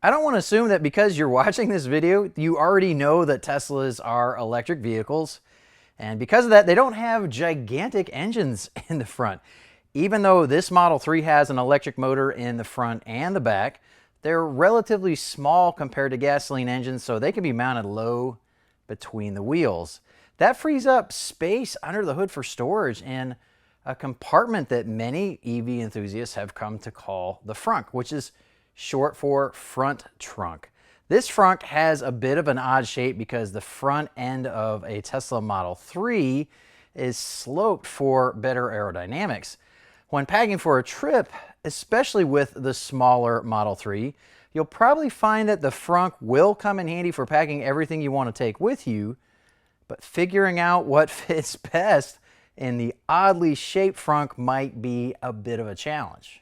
I don't want to assume that because you're watching this video, you already know that Teslas are electric vehicles. And because of that, they don't have gigantic engines in the front. Even though this Model 3 has an electric motor in the front and the back, they're relatively small compared to gasoline engines, so they can be mounted low between the wheels. That frees up space under the hood for storage in a compartment that many EV enthusiasts have come to call the Frunk, which is short for front trunk. This Frunk has a bit of an odd shape because the front end of a Tesla Model 3 is sloped for better aerodynamics. When packing for a trip, especially with the smaller Model 3, you'll probably find that the Frunk will come in handy for packing everything you want to take with you, but figuring out what fits best in the oddly shaped Frunk might be a bit of a challenge.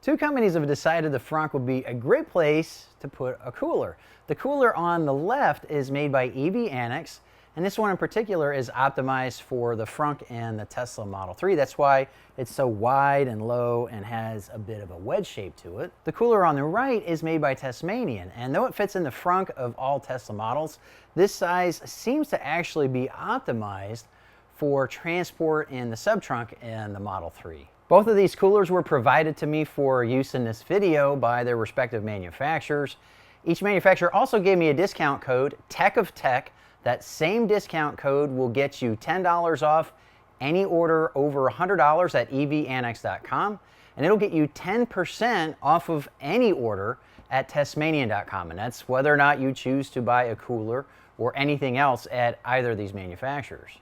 Two companies have decided the Frunk would be a great place to put a cooler. The cooler on the left is made by EVAnnex, and this one in particular is optimized for the Frunk and the Tesla Model 3. That's why it's so wide and low and has a bit of a wedge shape to it. The cooler on the right is made by Tasmanian, and though it fits in the Frunk of all Tesla models, this size seems to actually be optimized for transport in the subtrunk in the Model 3. Both of these coolers were provided to me for use in this video by their respective manufacturers. Each manufacturer also gave me a discount code, Tech of Tech. That same discount code will get you $10 off any order over $100 at EVAnnex.com, and it'll get you 10% off of any order at Tesmanian.com, and that's whether or not you choose to buy a cooler or anything else at either of these manufacturers.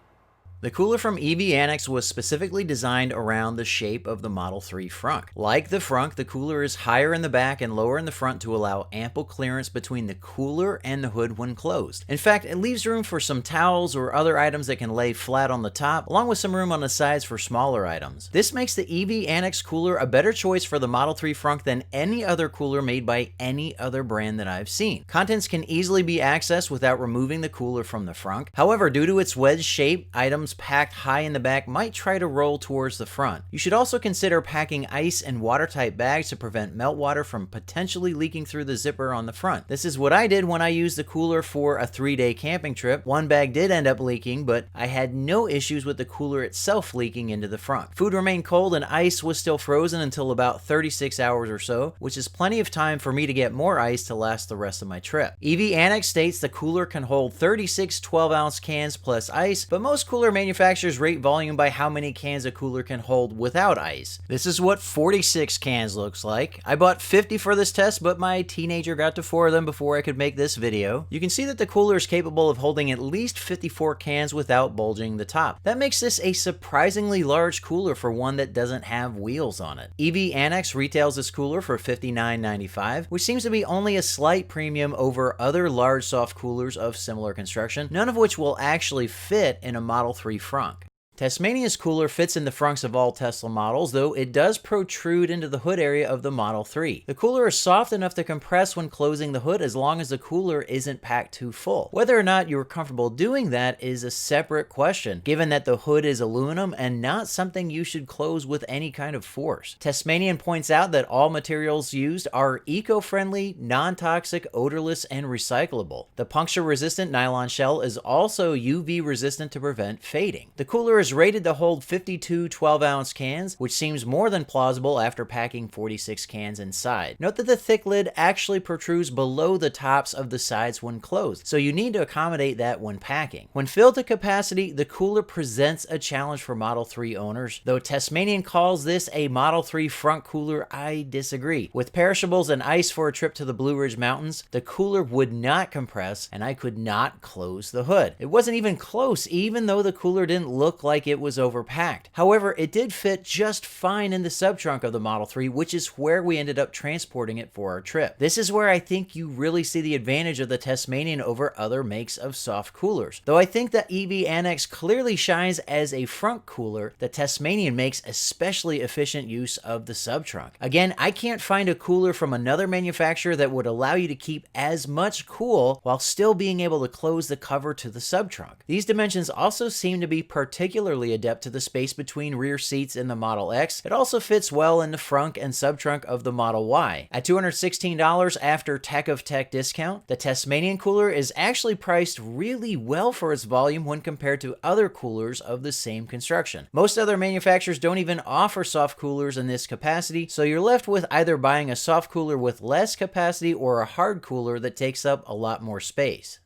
The cooler from EVAnnex was specifically designed around the shape of the Model 3 Frunk. Like the Frunk, the cooler is higher in the back and lower in the front to allow ample clearance between the cooler and the hood when closed. In fact, it leaves room for some towels or other items that can lay flat on the top, along with some room on the sides for smaller items. This makes the EVAnnex cooler a better choice for the Model 3 Frunk than any other cooler made by any other brand that I've seen. Contents can easily be accessed without removing the cooler from the Frunk. However, due to its wedge shape, items packed high in the back might try to roll towards the front. You should also consider packing ice and watertight bags to prevent meltwater from potentially leaking through the zipper on the front. This is what I did when I used the cooler for a 3-day camping trip. One bag did end up leaking, but I had no issues with the cooler itself leaking into the front. Food remained cold and ice was still frozen until about 36 hours or so, which is plenty of time for me to get more ice to last the rest of my trip. EVAnnex states the cooler can hold 36 12-ounce cans plus ice, but most cooler manufacturers rate volume by how many cans a cooler can hold without ice. This is what 46 cans looks like. I bought 50 for this test, but my teenager got to 4 of them before I could make this video. You can see that the cooler is capable of holding at least 54 cans without bulging the top. That makes this a surprisingly large cooler for one that doesn't have wheels on it. EVAnnex retails this cooler for $59.95, which seems to be only a slight premium over other large soft coolers of similar construction, none of which will actually fit in a Model 3 Frunk. Tasmanian's cooler fits in the Frunks of all Tesla models, though it does protrude into the hood area of the Model 3. The cooler is soft enough to compress when closing the hood as long as the cooler isn't packed too full. Whether or not you're comfortable doing that is a separate question, given that the hood is aluminum and not something you should close with any kind of force. Tasmanian points out that all materials used are eco-friendly, non-toxic, odorless, and recyclable. The puncture-resistant nylon shell is also UV-resistant to prevent fading. The cooler is rated to hold 52 12-ounce cans, which seems more than plausible after packing 46 cans inside. Note that the thick lid actually protrudes below the tops of the sides when closed, so you need to accommodate that when packing. When filled to capacity, the cooler presents a challenge for Model 3 owners. Though Tasmanian calls this a Model 3 Frunk cooler, I disagree. With perishables and ice for a trip to the Blue Ridge Mountains, the cooler would not compress, and I could not close the hood. It wasn't even close, even though the cooler didn't look like it was overpacked. However, it did fit just fine in the subtrunk of the Model 3, which is where we ended up transporting it for our trip. This is where I think you really see the advantage of the Tasmanian over other makes of soft coolers. Though I think that EVAnnex clearly shines as a Frunk cooler, the Tasmanian makes especially efficient use of the subtrunk. Again, I can't find a cooler from another manufacturer that would allow you to keep as much cool while still being able to close the cover to the subtrunk. These dimensions also seem to be particularly particularly adept to the space between rear seats in the Model X. It also fits well in the frunk and subtrunk of the Model Y. At $216 after Tech of Tech discount, the Tasmanian cooler is actually priced really well for its volume when compared to other coolers of the same construction. Most other manufacturers don't even offer soft coolers in this capacity, so you're left with either buying a soft cooler with less capacity or a hard cooler that takes up a lot more space.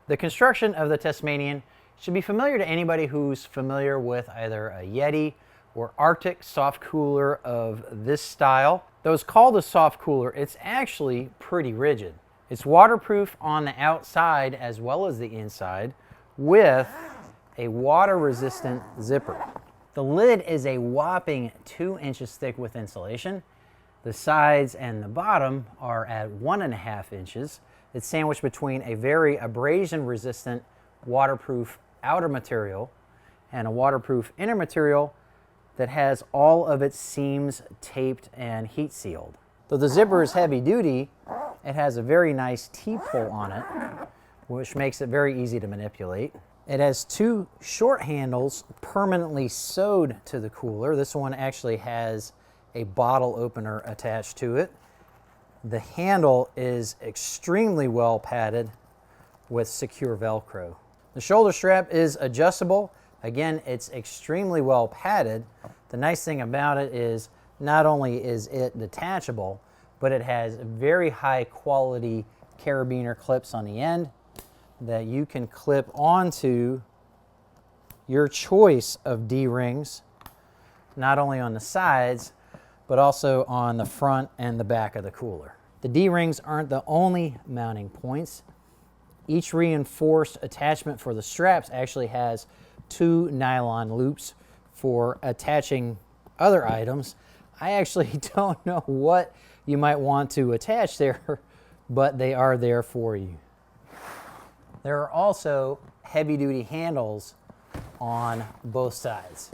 The construction of the Tasmanian should be familiar to anybody who's familiar with either a Yeti or Arctic soft cooler of this style. Though it's called a soft cooler, it's actually pretty rigid. It's waterproof on the outside as well as the inside with a water-resistant zipper. The lid is a whopping 2 inches thick with insulation. The sides and the bottom are at 1.5 inches. It's sandwiched between a very abrasion-resistant waterproof outer material and a waterproof inner material that has all of its seams taped and heat sealed. Though the zipper is heavy duty, it has a very nice T-pull on it, which makes it very easy to manipulate. It has 2 short handles permanently sewed to the cooler. This one actually has a bottle opener attached to it. The handle is extremely well padded with secure Velcro. The shoulder strap is adjustable. Again, it's extremely well padded. The nice thing about it is not only is it detachable, but it has very high quality carabiner clips on the end that you can clip onto your choice of D-rings, not only on the sides, but also on the front and the back of the cooler. The D-rings aren't the only mounting points. Each reinforced attachment for the straps actually has 2 nylon loops for attaching other items. I actually don't know what you might want to attach there, but they are there for you. There are also heavy-duty handles on both sides.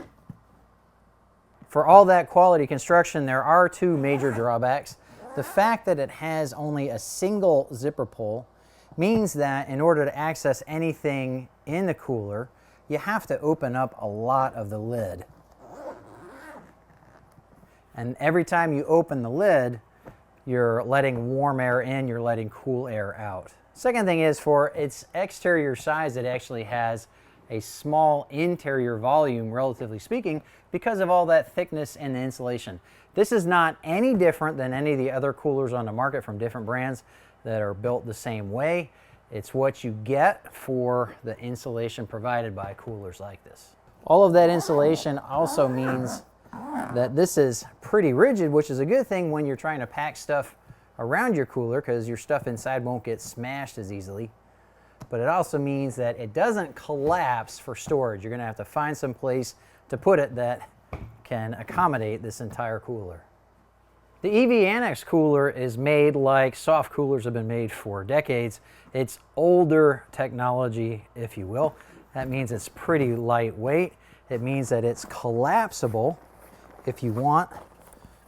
For all that quality construction, there are 2 major drawbacks. The fact that it has only a single zipper pull means that in order to access anything in the cooler, you have to open up a lot of the lid. And every time you open the lid, you're letting warm air in, you're letting cool air out. Second thing is, for its exterior size, it actually has a small interior volume, relatively speaking, because of all that thickness in the insulation. This is not any different than any of the other coolers on the market from different brands that are built the same way. It's what you get for the insulation provided by coolers like this. All of that insulation also means that this is pretty rigid, which is a good thing when you're trying to pack stuff around your cooler, because your stuff inside won't get smashed as easily. But it also means that it doesn't collapse for storage. You're going to have to find some place to put it that can accommodate this entire cooler. The EVAnnex cooler is made like soft coolers have been made for decades. It's older technology, if you will. That means it's pretty lightweight. It means that it's collapsible if you want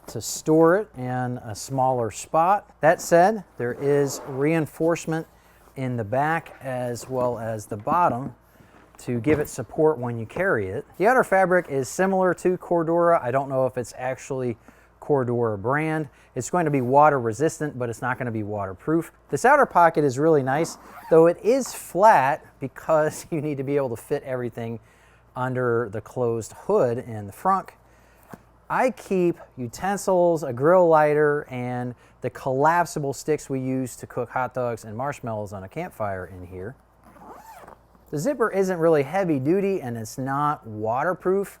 to store it in a smaller spot. That said, there is reinforcement in the back as well as the bottom to give it support when you carry it. The outer fabric is similar to Cordura. I don't know if it's actually Cordura brand. It's going to be water resistant, but it's not going to be waterproof. This outer pocket is really nice, though it is flat because you need to be able to fit everything under the closed hood in the frunk. I keep utensils, a grill lighter, and the collapsible sticks we use to cook hot dogs and marshmallows on a campfire in here. The zipper isn't really heavy duty and it's not waterproof,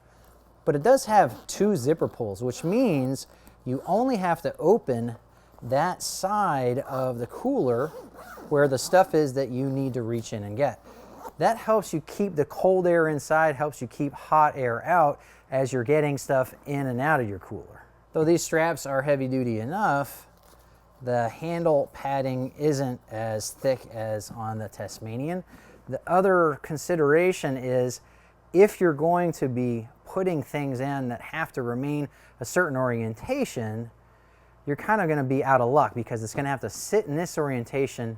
but it does have 2 zipper pulls, which means you only have to open that side of the cooler where the stuff is that you need to reach in and get. That helps you keep the cold air inside, helps you keep hot air out as you're getting stuff in and out of your cooler. Though these straps are heavy duty enough, the handle padding isn't as thick as on the Tasmanian. The other consideration is if you're going to be putting things in that have to remain a certain orientation, you're kind of going to be out of luck because it's going to have to sit in this orientation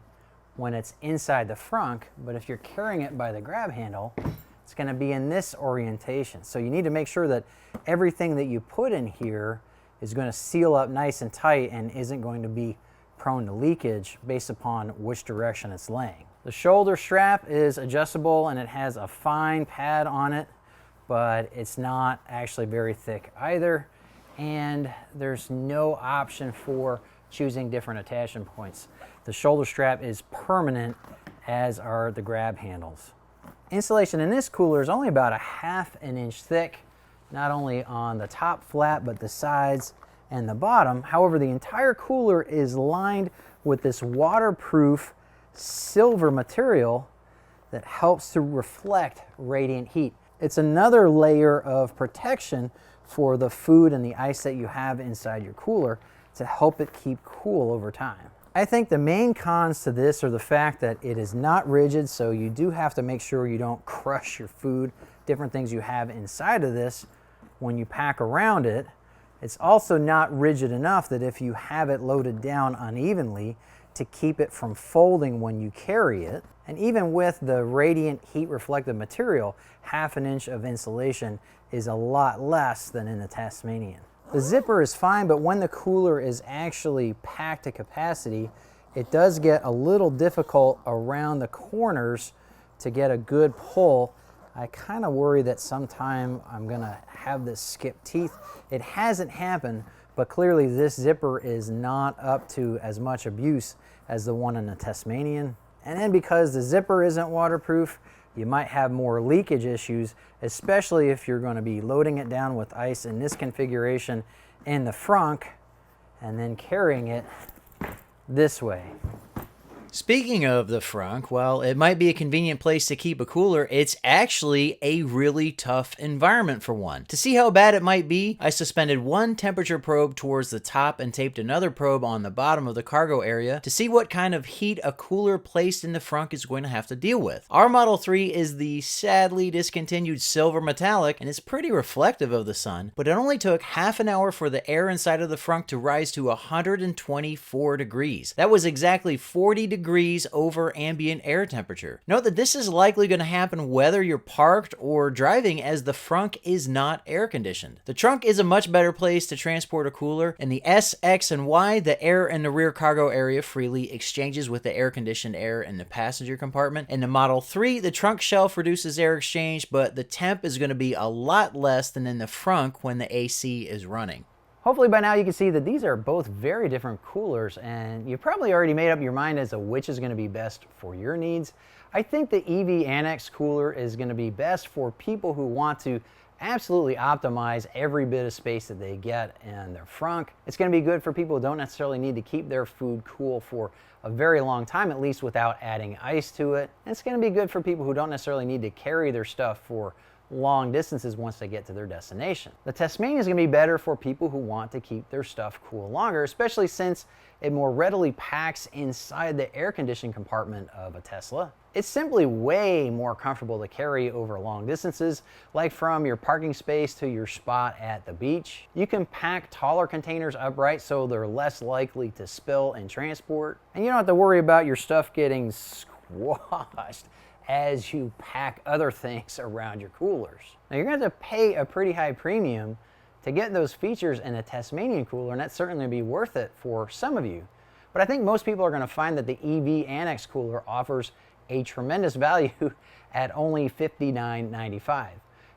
when it's inside the frunk, but if you're carrying it by the grab handle, it's going to be in this orientation. So you need to make sure that everything that you put in here is going to seal up nice and tight and isn't going to be prone to leakage based upon which direction it's laying. The shoulder strap is adjustable and it has a fine pad on it, but it's not actually very thick either. And there's no option for choosing different attachment points. The shoulder strap is permanent, as are the grab handles. Insulation in this cooler is only about 1/2 inch thick, not only on the top flap, but the sides and the bottom. However, the entire cooler is lined with this waterproof silver material that helps to reflect radiant heat. It's another layer of protection for the food and the ice that you have inside your cooler to help it keep cool over time. I think the main cons to this are the fact that it is not rigid, so you do have to make sure you don't crush your food, different things you have inside of this when you pack around it. It's also not rigid enough that if you have it loaded down unevenly to keep it from folding when you carry it. And even with the radiant heat reflective material, 1/2 inch of insulation is a lot less than in the Tasmanian. The zipper is fine, but when the cooler is actually packed to capacity, it does get a little difficult around the corners to get a good pull. I kind of worry that sometime I'm gonna have this skip teeth. It hasn't happened, but clearly this zipper is not up to as much abuse as the one in the Tasmanian. And then because the zipper isn't waterproof, you might have more leakage issues, especially if you're going to be loading it down with ice in this configuration in the frunk and then carrying it this way. Speaking of the Frunk, while it might be a convenient place to keep a cooler, it's actually a really tough environment for one. To see how bad it might be, I suspended one temperature probe towards the top and taped another probe on the bottom of the cargo area to see what kind of heat a cooler placed in the Frunk is going to have to deal with. Our Model 3 is the sadly discontinued silver metallic, and it's pretty reflective of the sun, but it only took 1/2 hour for the air inside of the Frunk to rise to 124 degrees. That was exactly 40 degrees over ambient air temperature. Note that this is likely going to happen whether you're parked or driving, as the Frunk is not air conditioned. The trunk is a much better place to transport a cooler. In the S, X, and Y, the air in the rear cargo area freely exchanges with the air conditioned air in the passenger compartment. In the Model 3, the trunk shelf reduces air exchange, but the temp is going to be a lot less than in the Frunk when the AC is running. Hopefully by now you can see that these are both very different coolers, and you probably already made up your mind as to which is going to be best for your needs. I think the EVAnnex cooler is going to be best for people who want to absolutely optimize every bit of space that they get in their frunk. It's going to be good for people who don't necessarily need to keep their food cool for a very long time, at least without adding ice to it. And it's going to be good for people who don't necessarily need to carry their stuff for long distances once they get to their destination. The Tasmanian is going to be better for people who want to keep their stuff cool longer, especially since it more readily packs inside the air conditioning compartment of a Tesla. It's simply way more comfortable to carry over long distances, like from your parking space to your spot at the beach. You can pack taller containers upright so they're less likely to spill in transport, and you don't have to worry about your stuff getting squashed as you pack other things around your coolers. Now you're going to have to pay a pretty high premium to get those features in a Tasmanian cooler, and that's certainly going to be worth it for some of you. But I think most people are going to find that the EVAnnex cooler offers a tremendous value at only $59.95.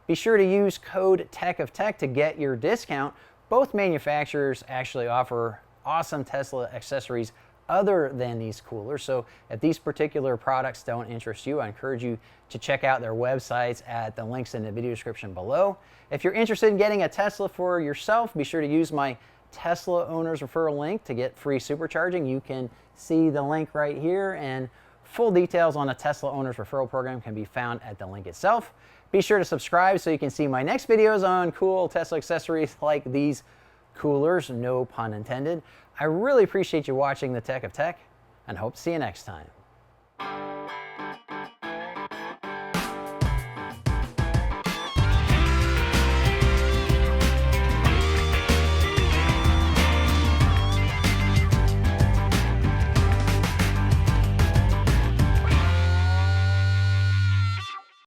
Be sure to use code TechOfTech to get your discount. Both manufacturers actually offer awesome Tesla accessories other than these coolers. So if these particular products don't interest you, I encourage you to check out their websites at the links in the video description below. If you're interested in getting a Tesla for yourself, be sure to use my Tesla owners referral link to get free supercharging. You can see the link right here, and full details on the Tesla owners referral program can be found at the link itself. Be sure to subscribe so you can see my next videos on cool Tesla accessories like these coolers, no pun intended. I really appreciate you watching the Tech of Tech, and hope to see you next time.